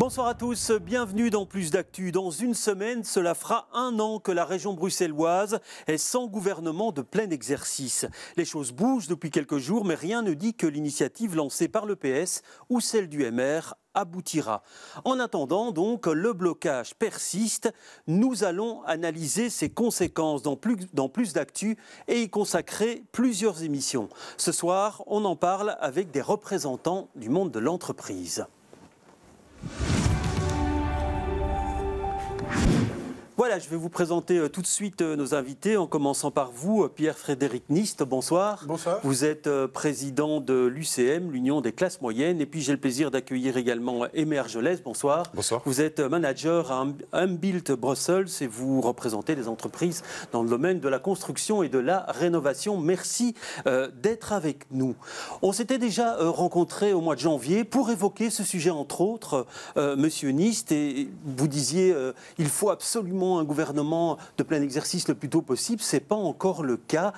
Bonsoir à tous, bienvenue dans Plus d'Actu. Dans une semaine, cela fera 1 an que la région bruxelloise est sans gouvernement de plein exercice. Les choses bougent depuis quelques jours, mais rien ne dit que l'initiative lancée par le PS ou celle du MR aboutira. En attendant donc, le blocage persiste. Nous allons analyser ses conséquences dans plus d'actu et y consacrer plusieurs émissions. Ce soir, on en parle avec des représentants du monde de l'entreprise. Voilà, je vais vous présenter tout de suite nos invités, en commençant par vous, Pierre-Frédéric Nist. Bonsoir. Bonsoir. Vous êtes président de l'UCM, l'Union des classes moyennes. Et puis j'ai le plaisir d'accueillir également Aimé Argelès. Bonsoir. Bonsoir. Vous êtes manager à Unbuilt Brussels et vous représentez des entreprises dans le domaine de la construction et de la rénovation. Merci d'être avec nous. On s'était déjà rencontrés au mois de janvier pour évoquer ce sujet, entre autres, Monsieur Nist. Et vous disiez il faut absolument un gouvernement de plein exercice le plus tôt possible. Ce n'est pas encore le cas.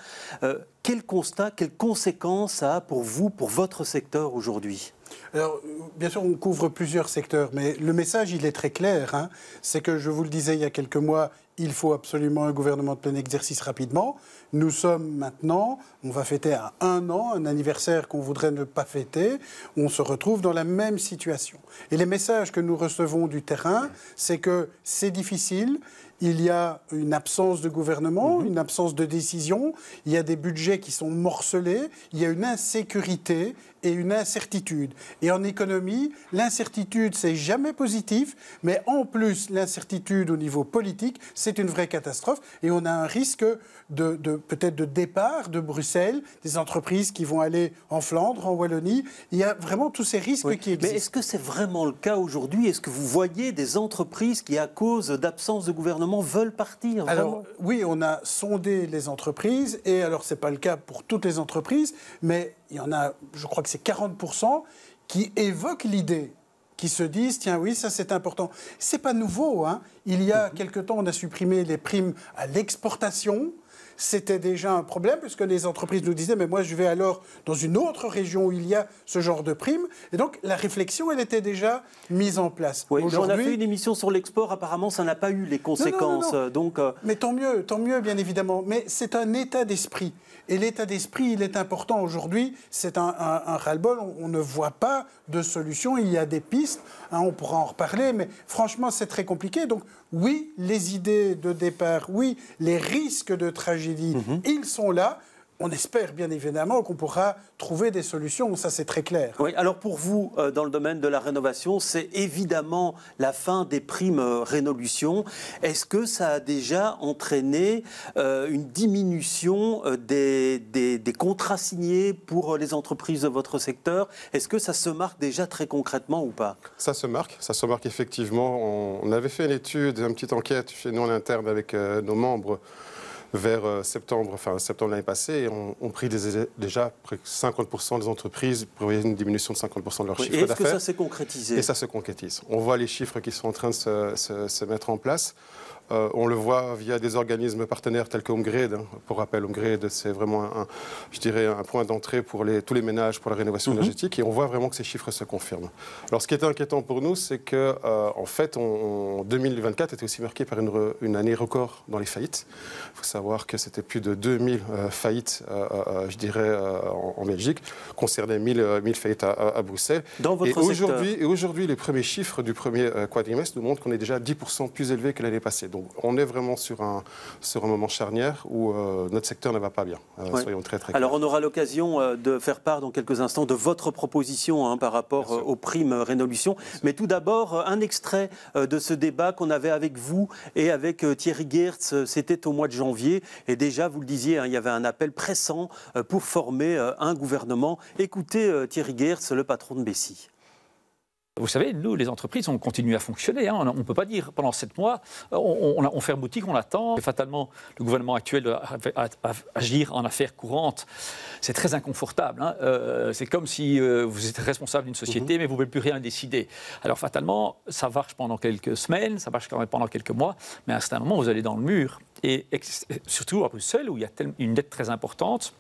Quel constat, quelles conséquences ça a pour vous, pour votre secteur aujourd'hui ? Alors, bien sûr, on couvre plusieurs secteurs, mais le message, il est très clair. Hein. C'est que, je vous le disais il y a quelques mois, il faut absolument un gouvernement de plein exercice rapidement. Nous sommes maintenant, on va fêter à 1 an, un anniversaire qu'on voudrait ne pas fêter. On se retrouve dans la même situation. Et les messages que nous recevons du terrain, c'est que c'est difficile. Il y a une absence de gouvernement, une absence de décision. Il y a des budgets qui sont morcelés. Il y a une insécurité et une incertitude. Et en économie, l'incertitude, c'est jamais positif, mais en plus, l'incertitude au niveau politique, c'est une vraie catastrophe. Et on a un risque peut-être de départ de Bruxelles, des entreprises qui vont aller en Flandre, en Wallonie. Il y a vraiment tous ces risques qui existent. Mais est-ce que c'est vraiment le cas aujourd'hui ? Est-ce que vous voyez des entreprises qui, à cause d'absence de gouvernement, veulent partir ? Alors, oui, on a sondé les entreprises, et alors, ce n'est pas le cas pour toutes les entreprises, mais il y en a, je crois que c'est 40% qui évoquent l'idée, qui se disent, tiens, oui, ça c'est important. Ce n'est pas nouveau, hein. Il y a quelque temps, on a supprimé les primes à l'exportation. C'était déjà un problème, puisque les entreprises nous disaient, mais moi je vais alors dans une autre région où il y a ce genre de primes. Et donc la réflexion, elle était déjà mise en place. Oui, on a fait une émission sur l'export, apparemment ça n'a pas eu les conséquences. Non. Donc, mais tant mieux bien évidemment. Mais c'est un état d'esprit. Et l'état d'esprit, il est important aujourd'hui. C'est un ras-le-bol. On ne voit pas de solution. Il y a des pistes. Hein, on pourra en reparler. Mais franchement, c'est très compliqué. Donc oui, les idées de départ, oui, les risques de tragédie, ils sont là. On espère bien évidemment qu'on pourra trouver des solutions, ça c'est très clair. Oui, alors pour vous, dans le domaine de la rénovation, c'est évidemment la fin des primes Rénolution. Est-ce que ça a déjà entraîné une diminution des contrats signés pour les entreprises de votre secteur ? Est-ce que ça se marque déjà très concrètement ou pas ? Ça se marque effectivement. On avait fait une étude, une petite enquête chez nous en interne avec nos membres vers septembre l'année passée, et on pris déjà près de 50% des entreprises prévoyaient une diminution de 50% de leur chiffre d'affaires. Est-ce que ça s'est concrétisé ? Et ça se concrétise. On voit les chiffres qui sont en train de se mettre en place. On le voit via des organismes partenaires tels que HomeGrade. Pour rappel, HomeGrade, c'est vraiment un point d'entrée pour tous les ménages pour la rénovation énergétique. Et on voit vraiment que ces chiffres se confirment. Alors, ce qui est inquiétant pour nous, c'est que, en fait, 2024 était aussi marqué par une année record dans les faillites. Il faut savoir que c'était plus de 2000 faillites, en Belgique, concernaient 1000 faillites à Bruxelles. Dans votre secteur. Et aujourd'hui, les premiers chiffres du premier quadrimestre nous montrent qu'on est déjà 10% plus élevé que l'année passée. Donc, on est vraiment sur un moment charnière où notre secteur ne va pas bien. Soyons très, très clairs. Alors, on aura l'occasion de faire part dans quelques instants de votre proposition par rapport aux primes Rénolution. Mais tout d'abord, un extrait de ce débat qu'on avait avec vous et avec Thierry Geerts. C'était au mois de janvier. Et déjà, vous le disiez, il y avait un appel pressant pour former un gouvernement. Écoutez Thierry Geerts, le patron de Bessy. Vous savez, nous, les entreprises, on continue à fonctionner. Hein. On ne peut pas dire pendant 7 mois, on ferme boutique, on attend. Et fatalement, le gouvernement actuel doit agir en affaires courantes. C'est très inconfortable. Hein. C'est comme si vous êtes responsable d'une société, mais vous ne pouvez plus rien décider. Alors fatalement, ça marche pendant quelques semaines, ça marche quand même pendant quelques mois, mais à un certain moment, vous allez dans le mur. Et surtout à Bruxelles, où il y a une dette très importante.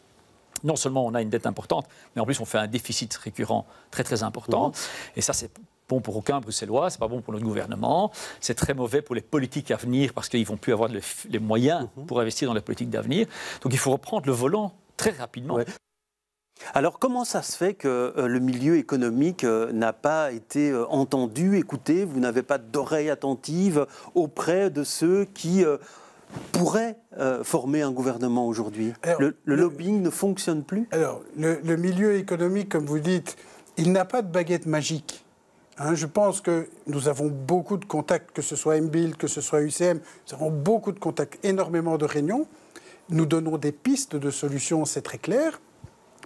Non seulement on a une dette importante, mais en plus on fait un déficit récurrent très très important. Et ça, c'est bon pour aucun Bruxellois, c'est pas bon pour notre gouvernement, c'est très mauvais pour les politiques à venir parce qu'ils ne vont plus avoir les moyens pour investir dans les politiques d'avenir. Donc il faut reprendre le volant très rapidement. Ouais. Alors comment ça se fait que le milieu économique n'a pas été entendu, écouté, vous n'avez pas d'oreille attentive auprès de ceux qui pourraient former un gouvernement aujourd'hui? Le lobbying ne fonctionne plus? Alors, le milieu économique, comme vous dites, il n'a pas de baguette magique. Je pense que nous avons beaucoup de contacts, que ce soit MBuild, que ce soit UCM, nous avons beaucoup de contacts, énormément de réunions. Nous donnons des pistes de solutions, c'est très clair,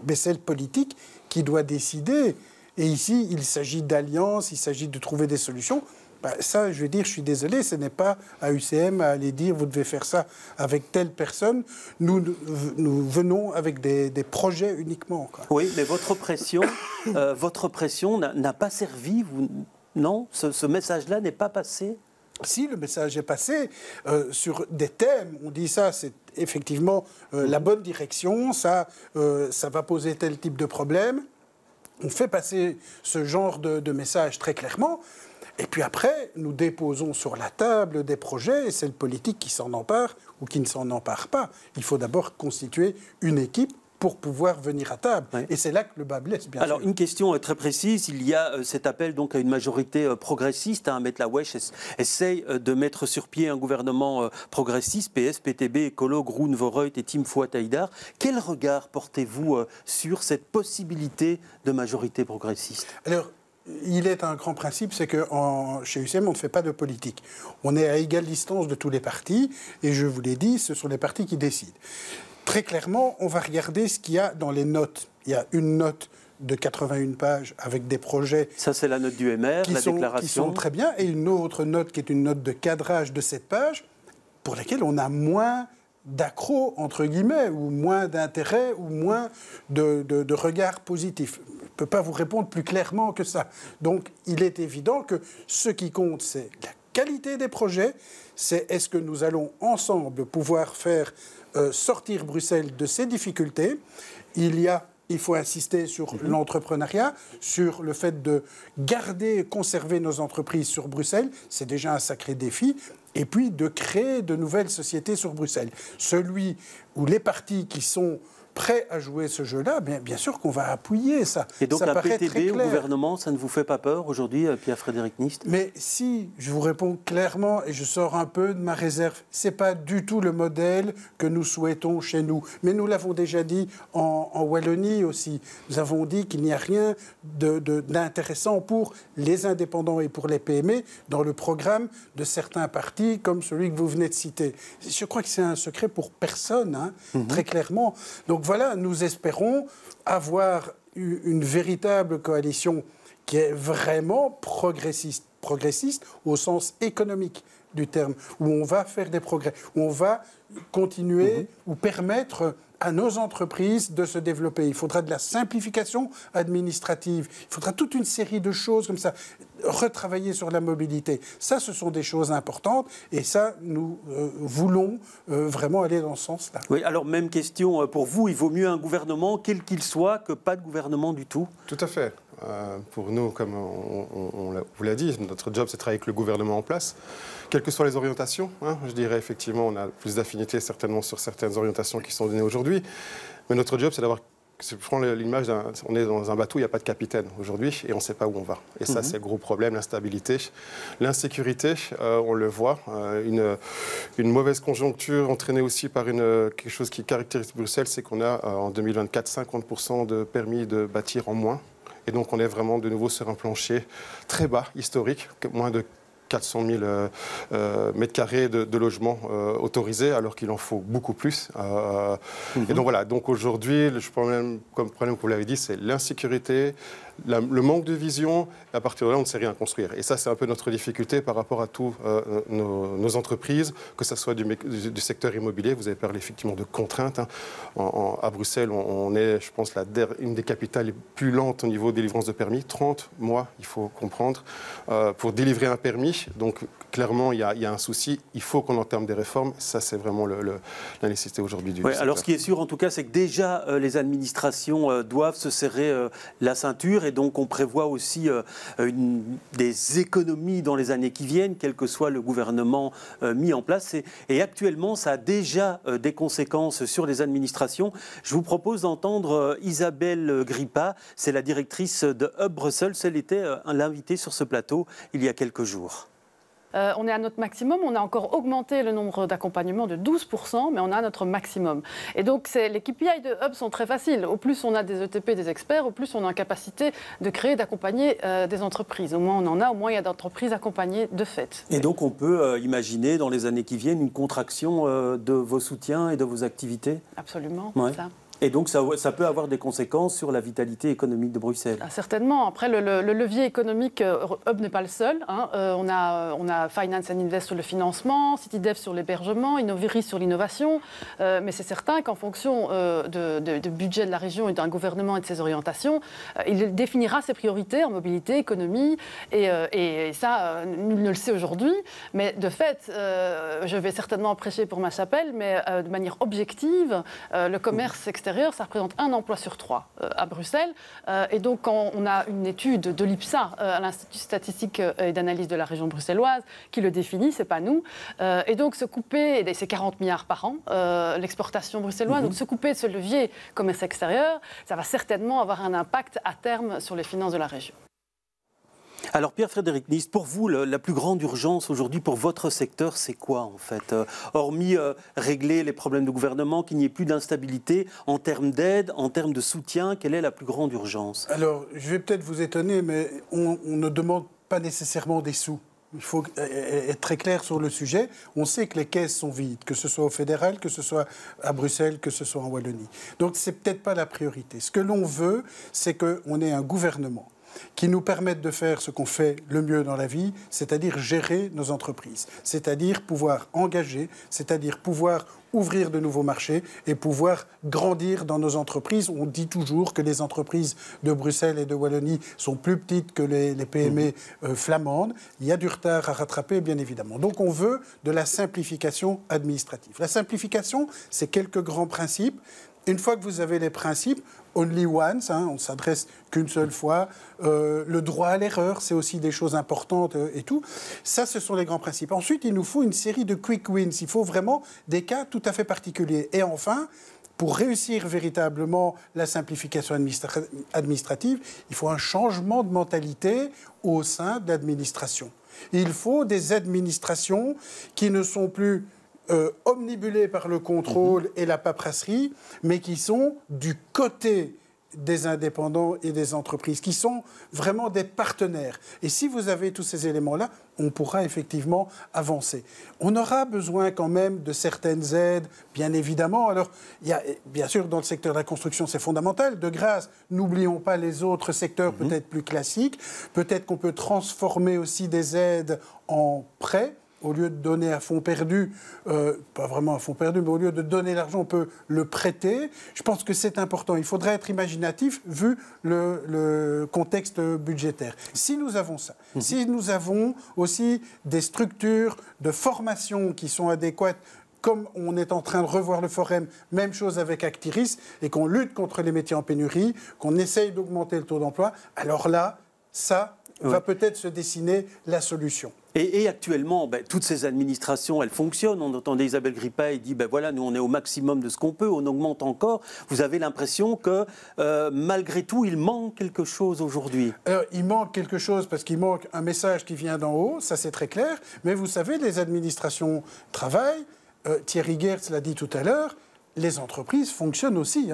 mais c'est le politique qui doit décider. Et ici, il s'agit d'alliances, il s'agit de trouver des solutions. Ça, je veux dire, je suis désolé, ce n'est pas à UCM à aller dire vous devez faire ça avec telle personne. Nous venons avec des projets uniquement, quoi. Oui, mais votre pression n'a pas servi, non? Ce message-là n'est pas passé? Si, le message est passé sur des thèmes. On dit ça, c'est effectivement la bonne direction, ça va poser tel type de problème. On fait passer ce genre de message très clairement. Et puis après, nous déposons sur la table des projets et c'est le politique qui s'en empare ou qui ne s'en empare pas. Il faut d'abord constituer une équipe pour pouvoir venir à table. Oui. Et c'est là que le bas blesse, bien sûr. Alors, une question très précise. Il y a cet appel donc, à une majorité progressiste. Mette la Wesh essaye de mettre sur pied un gouvernement progressiste, PS, PTB, Écolo, Groen, Vooruit et Team Fouad Haïdar. Quel regard portez-vous sur cette possibilité de majorité progressiste? Alors, il est un grand principe, c'est que chez UCM, on ne fait pas de politique. On est à égale distance de tous les partis, et je vous l'ai dit, ce sont les partis qui décident. Très clairement, on va regarder ce qu'il y a dans les notes. Il y a une note de 81 pages avec des projets... Ça, c'est la note du MR, la déclaration. Qui sont très bien, et une autre note qui est une note de cadrage de 7 pages, pour laquelle on a moins d'accro, entre guillemets, ou moins d'intérêt, ou moins de regard positif. Je ne peux pas vous répondre plus clairement que ça. Donc, il est évident que ce qui compte, c'est la qualité des projets, c'est est-ce que nous allons ensemble pouvoir faire sortir Bruxelles de ses difficultés. Il faut insister sur l'entrepreneuriat, sur le fait de garder et conserver nos entreprises sur Bruxelles. C'est déjà un sacré défi. Et puis de créer de nouvelles sociétés sur Bruxelles. Celui où les partis qui sont prêts à jouer ce jeu-là, bien sûr qu'on va appuyer ça. Et donc ça un PTB au gouvernement, ça ne vous fait pas peur aujourd'hui, Pierre-Frédéric Nist? Mais si, je vous réponds clairement et je sors un peu de ma réserve, ce n'est pas du tout le modèle que nous souhaitons chez nous. Mais nous l'avons déjà dit en Wallonie aussi. Nous avons dit qu'il n'y a rien d'intéressant pour les indépendants et pour les PME dans le programme de certains partis comme celui que vous venez de citer. Je crois que c'est un secret pour personne, très clairement. Donc voilà, nous espérons avoir une véritable coalition qui est vraiment progressiste au sens économique du terme, où on va faire des progrès, où on va continuer ou permettre à nos entreprises de se développer. Il faudra de la simplification administrative, il faudra toute une série de choses comme ça, retravailler sur la mobilité. Ça, ce sont des choses importantes et ça, nous voulons vraiment aller dans ce sens-là. Oui, alors même question pour vous, il vaut mieux un gouvernement, quel qu'il soit, que pas de gouvernement du tout? Tout à fait. Pour nous, comme on vous l'a dit, notre job, c'est de travailler avec le gouvernement en place. Quelles que soient les orientations, je dirais effectivement, on a plus d'affinité certainement sur certaines orientations qui sont données aujourd'hui. Mais notre job, c'est d'avoir... Je prends l'image on est dans un bateau, il n'y a pas de capitaine aujourd'hui et on ne sait pas où on va. Et ça, c'est le gros problème, l'instabilité. L'insécurité, on le voit. Une mauvaise conjoncture entraînée aussi par quelque chose qui caractérise Bruxelles, c'est qu'on a en 2024 50% de permis de bâtir en moins. Et donc, on est vraiment de nouveau sur un plancher très bas, historique, moins de 400 000 mètres carrés de logements autorisés, alors qu'il en faut beaucoup plus. Et donc voilà, donc aujourd'hui, le problème, comme vous l'avez dit, c'est l'insécurité, le manque de vision. À partir de là, on ne sait rien construire. Et ça, c'est un peu notre difficulté par rapport à tous nos entreprises, que ce soit du secteur immobilier. Vous avez parlé effectivement de contraintes. À Bruxelles, on est, je pense, une des capitales les plus lentes au niveau de délivrance de permis. 30 mois, il faut comprendre, pour délivrer un permis. Donc, clairement, il y a un souci. Il faut qu'on entame des réformes. Ça, c'est vraiment la nécessité aujourd'hui du secteur. Alors, ce qui est sûr, en tout cas, c'est que déjà, les administrations doivent se serrer la ceinture et donc on prévoit aussi des économies dans les années qui viennent, quel que soit le gouvernement mis en place. Et actuellement, ça a déjà des conséquences sur les administrations. Je vous propose d'entendre Isabelle Grippa, c'est la directrice de Hub Brussels. Elle était l'invitée sur ce plateau il y a quelques jours. On est à notre maximum, on a encore augmenté le nombre d'accompagnements de 12%, mais on a notre maximum. Et donc les KPI de Hub sont très faciles. Au plus on a des ETP, des experts, au plus on a une capacité de créer, d'accompagner des entreprises. Au moins on en a, au moins il y a d'entreprises accompagnées de fait. Et donc on peut imaginer dans les années qui viennent une contraction de vos soutiens et de vos activités ? Absolument, ouais. Ça. Et donc, ça peut avoir des conséquences sur la vitalité économique de Bruxelles. Ah, certainement. Après, le levier économique, Hub n'est pas le seul. Hein. On a Finance and Invest sur le financement, CityDev sur l'hébergement, Innoviry sur l'innovation. Mais c'est certain qu'en fonction du budget de la région et d'un gouvernement et de ses orientations, il définira ses priorités en mobilité, économie. Et ça, nul ne le sait aujourd'hui. Mais de fait, je vais certainement prêcher pour ma chapelle, mais de manière objective, le commerce extérieur, ça représente 1 emploi sur 3 à Bruxelles. Et donc, quand on a une étude de l'IPSA, l'Institut statistique et d'analyse de la région bruxelloise, qui le définit, c'est pas nous. Et donc, se couper, c'est 40 milliards par an, l'exportation bruxelloise, donc se couper de ce levier commerce extérieur, ça va certainement avoir un impact à terme sur les finances de la région. Alors Pierre-Frédéric Nist, pour vous, la plus grande urgence aujourd'hui pour votre secteur, c'est quoi en fait ? Hormis régler les problèmes de gouvernement, qu'il n'y ait plus d'instabilité, en termes d'aide, en termes de soutien, quelle est la plus grande urgence ? Alors, je vais peut-être vous étonner, mais on ne demande pas nécessairement des sous. Il faut être très clair sur le sujet. On sait que les caisses sont vides, que ce soit au fédéral, que ce soit à Bruxelles, que ce soit en Wallonie. Donc, ce n'est peut-être pas la priorité. Ce que l'on veut, c'est qu'on ait un gouvernement qui nous permettent de faire ce qu'on fait le mieux dans la vie, c'est-à-dire gérer nos entreprises, c'est-à-dire pouvoir engager, c'est-à-dire pouvoir ouvrir de nouveaux marchés et pouvoir grandir dans nos entreprises. On dit toujours que les entreprises de Bruxelles et de Wallonie sont plus petites que les PME flamandes. Il y a du retard à rattraper, bien évidemment. Donc on veut de la simplification administrative. La simplification, c'est quelques grands principes. Une fois que vous avez les principes, only once, on ne s'adresse qu'une seule fois. Le droit à l'erreur, c'est aussi des choses importantes et tout. Ça, ce sont les grands principes. Ensuite, il nous faut une série de quick wins. Il faut vraiment des cas tout à fait particuliers. Et enfin, pour réussir véritablement la simplification administrative, il faut un changement de mentalité au sein de l'administration. Il faut des administrations qui ne sont plus omnibulés par le contrôle et la paperasserie, mais qui sont du côté des indépendants et des entreprises, qui sont vraiment des partenaires. Et si vous avez tous ces éléments-là, on pourra effectivement avancer. On aura besoin quand même de certaines aides, bien évidemment. Alors, il y a, bien sûr, dans le secteur de la construction, c'est fondamental. De grâce, n'oublions pas les autres secteurs peut-être plus classiques. Peut-être qu'on peut transformer aussi des aides en prêts. Au lieu de donner à fonds perdu, pas vraiment à fonds perdu, mais au lieu de donner l'argent, on peut le prêter. Je pense que c'est important. Il faudrait être imaginatif vu le contexte budgétaire. Si nous avons ça, si nous avons aussi des structures de formation qui sont adéquates, comme on est en train de revoir le Forum, même chose avec Actiris, et qu'on lutte contre les métiers en pénurie, qu'on essaye d'augmenter le taux d'emploi, alors là, ça va peut-être se dessiner la solution. Et actuellement, toutes ces administrations, elles fonctionnent. On entendait Isabelle Grippa, il dit, voilà, nous on est au maximum de ce qu'on peut, on augmente encore. Vous avez l'impression que, malgré tout, il manque quelque chose aujourd'hui. Alors, il manque quelque chose parce qu'il manque un message qui vient d'en haut, ça c'est très clair. Mais vous savez, les administrations travaillent. Thierry Geerts l'a dit tout à l'heure, les entreprises fonctionnent aussi.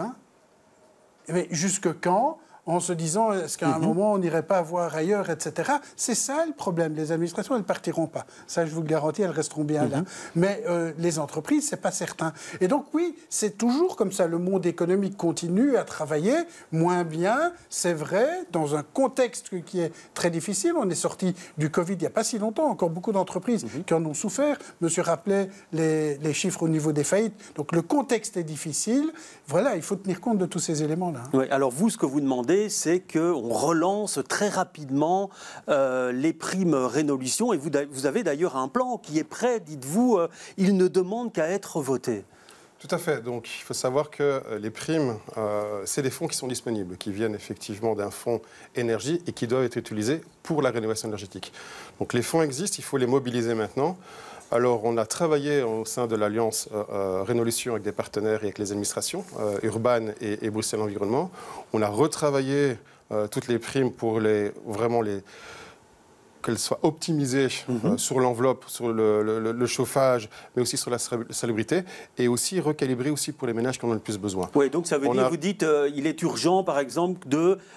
Mais jusque quand ? En se disant, est-ce qu'à un moment, on n'irait pas voir ailleurs, etc. C'est ça le problème. Les administrations, elles ne partiront pas. Ça, je vous le garantis, elles resteront bien là. Mais les entreprises, ce n'est pas certain. Et donc, oui, c'est toujours comme ça. Le monde économique continue à travailler moins bien, c'est vrai, dans un contexte qui est très difficile. On est sorti du Covid il n'y a pas si longtemps. Encore beaucoup d'entreprises qui en ont souffert. Monsieur rappelait les chiffres au niveau des faillites. Donc, le contexte est difficile. Voilà, il faut tenir compte de tous ces éléments-là. Oui, alors vous, ce que vous demandez, c'est qu'on relance très rapidement les primes Rénolution. Et vous avez d'ailleurs un plan qui est prêt, dites-vous, il ne demande qu'à être voté. Tout à fait. Donc, il faut savoir que les primes, c'est des fonds qui sont disponibles, qui viennent effectivement d'un fonds énergie et qui doivent être utilisés pour la rénovation énergétique. Donc, les fonds existent, il faut les mobiliser maintenant. Alors, on a travaillé au sein de l'Alliance Rénolution avec des partenaires et avec les administrations, Urban et Bruxelles Environnement. On a retravaillé toutes les primes pour qu'elles soient optimisées sur l'enveloppe, sur le chauffage, mais aussi sur la salubrité, et aussi recalibrées aussi pour les ménages qui en ont le plus besoin. Oui, donc ça veut dire, vous dites, il est urgent, par exemple,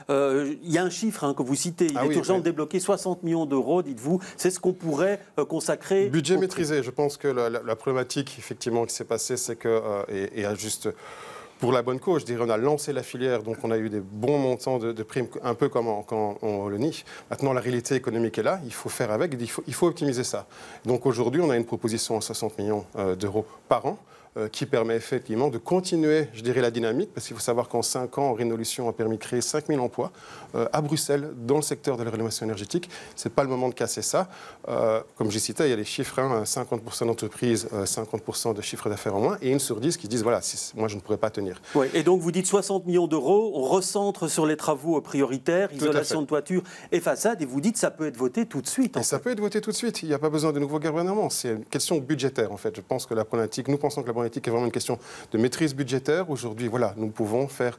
il y a un chiffre que vous citez, il est urgent de débloquer 60 millions d'euros, dites-vous, c'est ce qu'on pourrait consacrer... Budget maîtrisé, je pense que la problématique, effectivement, qui s'est passée, c'est que, et à juste... Pour la bonne cause, je dirais, on a lancé la filière, donc on a eu des bons montants de primes, un peu comme quand on le nie. Maintenant, la réalité économique est là, il faut faire avec, il faut optimiser ça. Donc aujourd'hui, on a une proposition à 60 millions d'euros par an, qui permet effectivement de continuer, je dirais, la dynamique, parce qu'il faut savoir qu'en 5 ans, Rénolution a permis de créer 5 000 emplois à Bruxelles, dans le secteur de la rénovation énergétique. Ce n'est pas le moment de casser ça. Comme j'ai cité, il y a les chiffres, 50% d'entreprises, 50% de chiffre d'affaires en moins, et 1 sur 10 qui disent, voilà, moi je ne pourrais pas tenir. Oui, et donc vous dites 60 millions d'euros, on recentre sur les travaux prioritaires, isolation de toiture et façade, et vous dites ça peut être voté tout de suite. Et ça peut être voté tout de suite, il n'y a pas besoin de nouveau gouvernement, c'est une question budgétaire en fait. Je pense que nous pensons que la problématique est vraiment une question de maîtrise budgétaire. Aujourd'hui, voilà, nous pouvons faire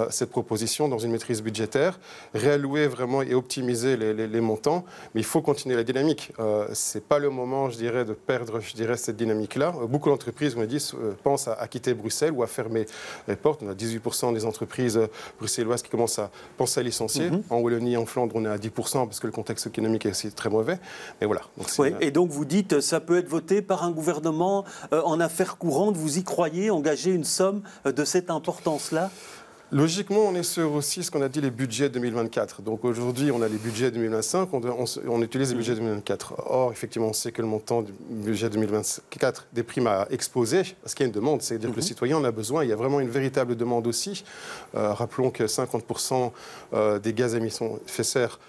cette proposition dans une maîtrise budgétaire, réallouer vraiment et optimiser les montants, mais il faut continuer la dynamique. Ce n'est pas le moment, je dirais, de perdre, cette dynamique-là. Beaucoup d'entreprises, me disent, pensent à quitter Bruxelles ou à fermer les portes. On a 18% des entreprises bruxelloises qui commencent à penser à licencier. En Wallonie, en Flandre, on est à 10% parce que le contexte économique est aussi très mauvais. Mais voilà. Donc et donc vous dites, ça peut être voté par un gouvernement en affaires courantes. Vous y croyez, engager une somme de cette importance-là ? Logiquement, on est sur aussi ce qu'on a dit les budgets 2024. Donc aujourd'hui, on a les budgets 2025, on utilise les budgets 2024. Or, effectivement, on sait que le montant du budget 2024 des primes a explosé, parce qu'il y a une demande. C'est-à-dire que le citoyen en a besoin. Il y a vraiment une véritable demande aussi. Rappelons que 50% des gaz à émissions d'effet de serre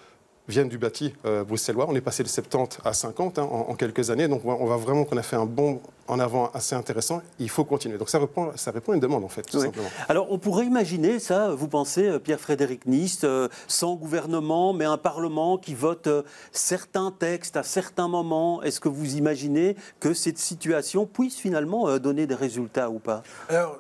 viennent du bâti bruxellois. On est passé de 70 à 50 en quelques années. Donc on voit vraiment qu'on a fait un bond en avant assez intéressant. Il faut continuer. Donc ça répond à une demande en fait, tout simplement. Alors on pourrait imaginer ça, vous pensez, Pierre-Frédéric Nist, sans gouvernement, mais un Parlement qui vote certains textes à certains moments. Est-ce que vous imaginez que cette situation puisse finalement donner des résultats ou pas ? Alors,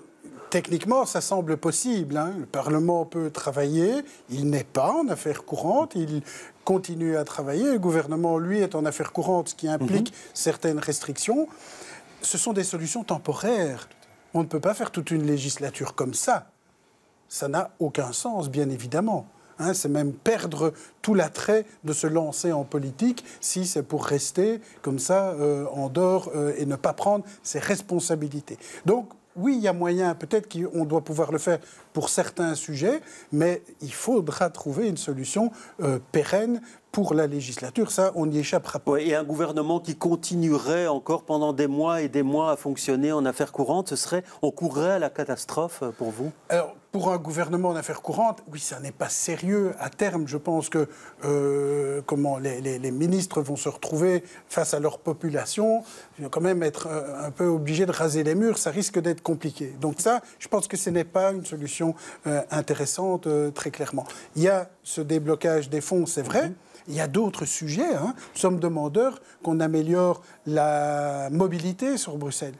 techniquement, ça semble possible. Le Parlement peut travailler. Il n'est pas en affaires courantes. Il continue à travailler. Le gouvernement, lui, est en affaires courantes, ce qui implique certaines restrictions. Ce sont des solutions temporaires. On ne peut pas faire toute une législature comme ça. Ça n'a aucun sens, bien évidemment. C'est même perdre tout l'attrait de se lancer en politique si c'est pour rester comme ça en dehors et ne pas prendre ses responsabilités. Donc, oui, il y a moyen, peut-être qu'on doit pouvoir le faire pour certains sujets, mais il faudra trouver une solution pérenne pour la législature. Ça, on n'y échappera pas. Oui, et un gouvernement qui continuerait encore pendant des mois et des mois à fonctionner en affaires courantes, on courrait à la catastrophe pour vous ? Alors, pour un gouvernement en affaires courantes, oui, ça n'est pas sérieux. À terme, je pense que les ministres vont se retrouver face à leur population. Ils vont quand même être un peu obligés de raser les murs. Ça risque d'être compliqué. Donc ça, je pense que ce n'est pas une solution intéressante, très clairement. Il y a ce déblocage des fonds, c'est vrai. Il y a d'autres sujets. Nous sommes demandeurs qu'on améliore la mobilité sur Bruxelles.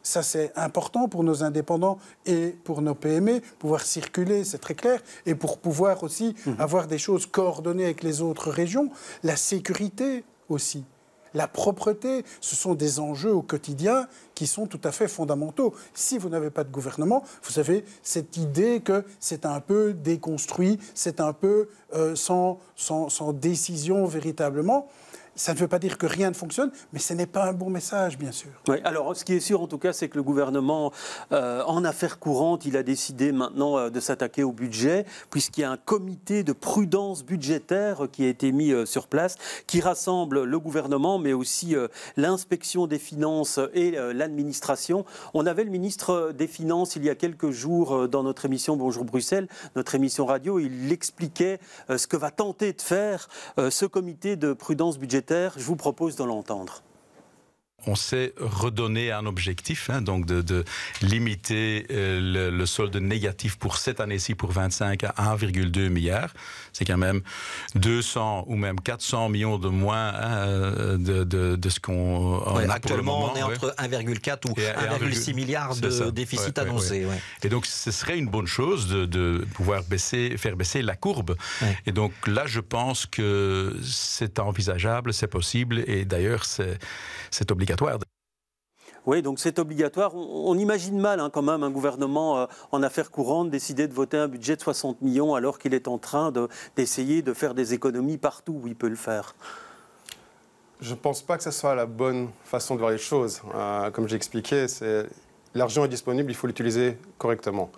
Ça, c'est important pour nos indépendants et pour nos PME, pouvoir circuler, c'est très clair, et pour pouvoir aussi avoir des choses coordonnées avec les autres régions. La sécurité aussi. La propreté, ce sont des enjeux au quotidien qui sont tout à fait fondamentaux. Si vous n'avez pas de gouvernement, vous avez cette idée que c'est un peu déconstruit, c'est un peu sans décision véritablement. Ça ne veut pas dire que rien ne fonctionne, mais ce n'est pas un bon message, bien sûr. Oui, alors ce qui est sûr en tout cas, c'est que le gouvernement, en affaires courantes, il a décidé maintenant de s'attaquer au budget, puisqu'il y a un comité de prudence budgétaire qui a été mis sur place, qui rassemble le gouvernement, mais aussi l'inspection des finances et l'administration. On avait le ministre des Finances il y a quelques jours dans notre émission Bonjour Bruxelles, notre émission radio, il expliquait ce que va tenter de faire ce comité de prudence budgétaire. Je vous propose de l'entendre. On s'est redonné un objectif, donc de limiter le solde négatif pour cette année-ci, pour 25, à 1,2 milliard. C'est quand même 200 ou même 400 millions de moins de ce qu'on a actuellement, pour le moment. On est entre 1,4 ou 1,6 milliards de déficit annoncé. Ouais. Et donc, ce serait une bonne chose de pouvoir faire baisser la courbe. Ouais. Et donc là, je pense que c'est envisageable, c'est possible, et d'ailleurs, c'est obligatoire. Oui, donc c'est obligatoire. On imagine mal quand même un gouvernement en affaires courantes décider de voter un budget de 60 millions alors qu'il est en train d'essayer de faire des économies partout où il peut le faire. Je ne pense pas que ce soit la bonne façon de voir les choses. Comme j'ai expliqué, l'argent est disponible, il faut l'utiliser correctement.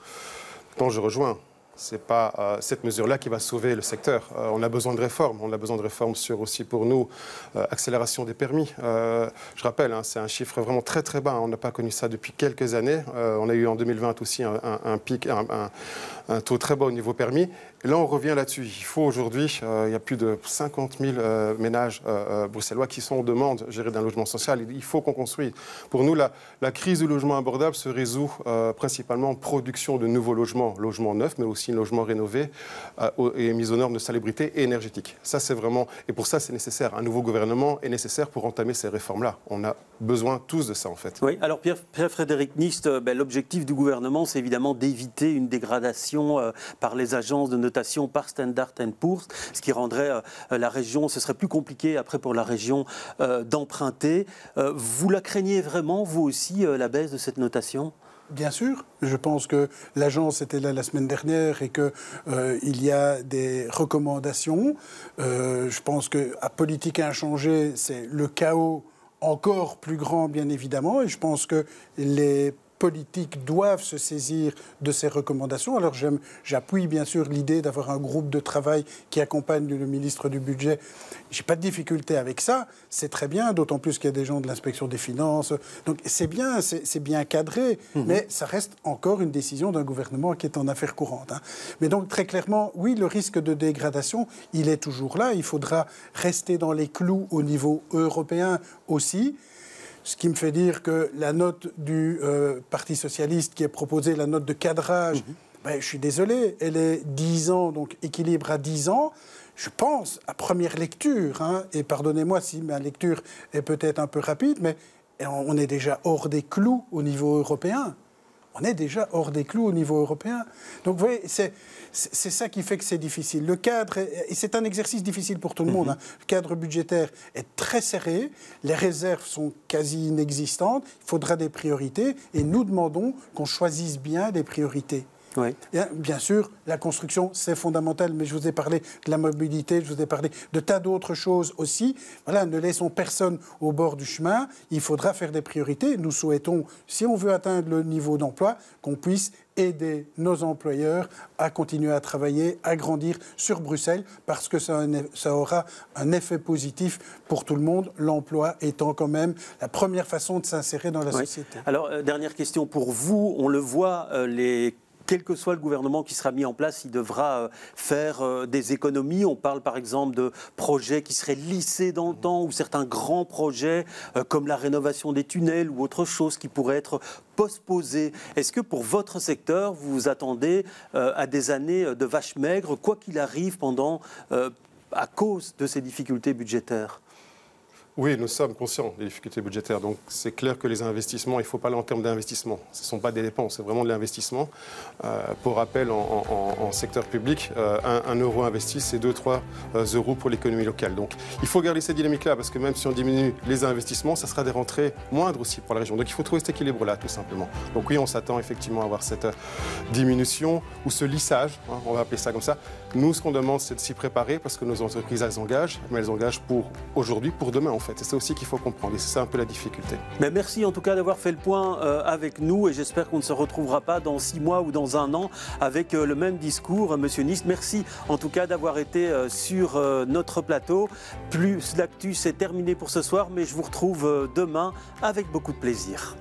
Donc je rejoins. Ce n'est pas cette mesure-là qui va sauver le secteur. On a besoin de réformes. On a besoin de réformes sur aussi, pour nous, accélération des permis. Je rappelle, c'est un chiffre vraiment très très bas. On n'a pas connu ça depuis quelques années. On a eu en 2020 aussi un pic, un taux très bas au niveau permis. Et là, on revient là-dessus. Il faut aujourd'hui, il y a plus de 50 000 ménages bruxellois qui sont en demande d'un logement social. Il faut qu'on construise. Pour nous, la crise du logement abordable se résout principalement en production de nouveaux logements neufs, mais aussi logements rénovés et mis aux normes de salubrité énergétique. Ça, c'est vraiment... Et pour ça, c'est nécessaire. Un nouveau gouvernement est nécessaire pour entamer ces réformes-là. On a besoin tous de ça, en fait. Oui, alors Pierre-Frédéric Nist, l'objectif du gouvernement, c'est évidemment d'éviter une dégradation par les agences de notation par Standard & Poor's, ce qui rendrait la région, ce serait plus compliqué après pour la région d'emprunter. Vous la craignez vraiment, vous aussi, la baisse de cette notation ? Bien sûr, je pense que l'agence était là la semaine dernière et qu'il y a des recommandations. Je pense qu'à politique inchangée, c'est le chaos encore plus grand, bien évidemment, et je pense que les politiques doivent se saisir de ces recommandations. Alors j'appuie bien sûr l'idée d'avoir un groupe de travail qui accompagne le ministre du Budget. Je n'ai pas de difficulté avec ça, c'est très bien, d'autant plus qu'il y a des gens de l'inspection des finances. Donc c'est bien cadré, mais ça reste encore une décision d'un gouvernement qui est en affaires courantes. Mais donc très clairement, oui, le risque de dégradation, il est toujours là. Il faudra rester dans les clous au niveau européen aussi. Ce qui me fait dire que la note du Parti socialiste qui est proposée, la note de cadrage, je suis désolé, elle est 10 ans, donc équilibre à 10 ans. Je pense, à première lecture, et pardonnez-moi si ma lecture est peut-être un peu rapide, mais on est déjà hors des clous au niveau européen. On est déjà hors des clous au niveau européen. Donc, vous voyez, c'est ça qui fait que c'est difficile. Le cadre, et c'est un exercice difficile pour tout le monde, le cadre budgétaire est très serré, les réserves sont quasi inexistantes, il faudra des priorités, et nous demandons qu'on choisisse bien des priorités. Oui. Bien sûr, la construction, c'est fondamental, mais je vous ai parlé de la mobilité, je vous ai parlé de tas d'autres choses aussi. Voilà, ne laissons personne au bord du chemin. Il faudra faire des priorités. Nous souhaitons, si on veut atteindre le niveau d'emploi, qu'on puisse aider nos employeurs à continuer à travailler, à grandir sur Bruxelles, parce que ça aura un effet positif pour tout le monde, l'emploi étant quand même la première façon de s'insérer dans la société. Alors, dernière question pour vous. On le voit, quel que soit le gouvernement qui sera mis en place, il devra faire des économies. On parle par exemple de projets qui seraient lissés dans le temps ou certains grands projets comme la rénovation des tunnels ou autre chose qui pourrait être postposés. Est-ce que pour votre secteur, vous vous attendez à des années de vaches maigres, quoi qu'il arrive à cause de ces difficultés budgétaires ? Oui, nous sommes conscients des difficultés budgétaires. Donc, c'est clair que les investissements, il ne faut pas aller en termes d'investissement. Ce ne sont pas des dépenses, c'est vraiment de l'investissement. Pour rappel, en secteur public, 1 euro investi, c'est 2-3 euros pour l'économie locale. Donc, il faut garder cette dynamique-là, parce que même si on diminue les investissements, ça sera des rentrées moindres aussi pour la région. Donc, il faut trouver cet équilibre-là, tout simplement. Donc, oui, on s'attend effectivement à avoir cette diminution ou ce lissage, on va appeler ça comme ça. Nous, ce qu'on demande, c'est de s'y préparer, parce que nos entreprises, elles engagent, mais elles engagent pour aujourd'hui, pour demain, en fait. C'est ça aussi qu'il faut comprendre, et c'est ça un peu la difficulté. Mais merci en tout cas d'avoir fait le point avec nous, et j'espère qu'on ne se retrouvera pas dans 6 mois ou dans 1 an avec le même discours. Monsieur Nist, merci en tout cas d'avoir été sur notre plateau. Plus l'actu, c'est terminé pour ce soir, mais je vous retrouve demain avec beaucoup de plaisir.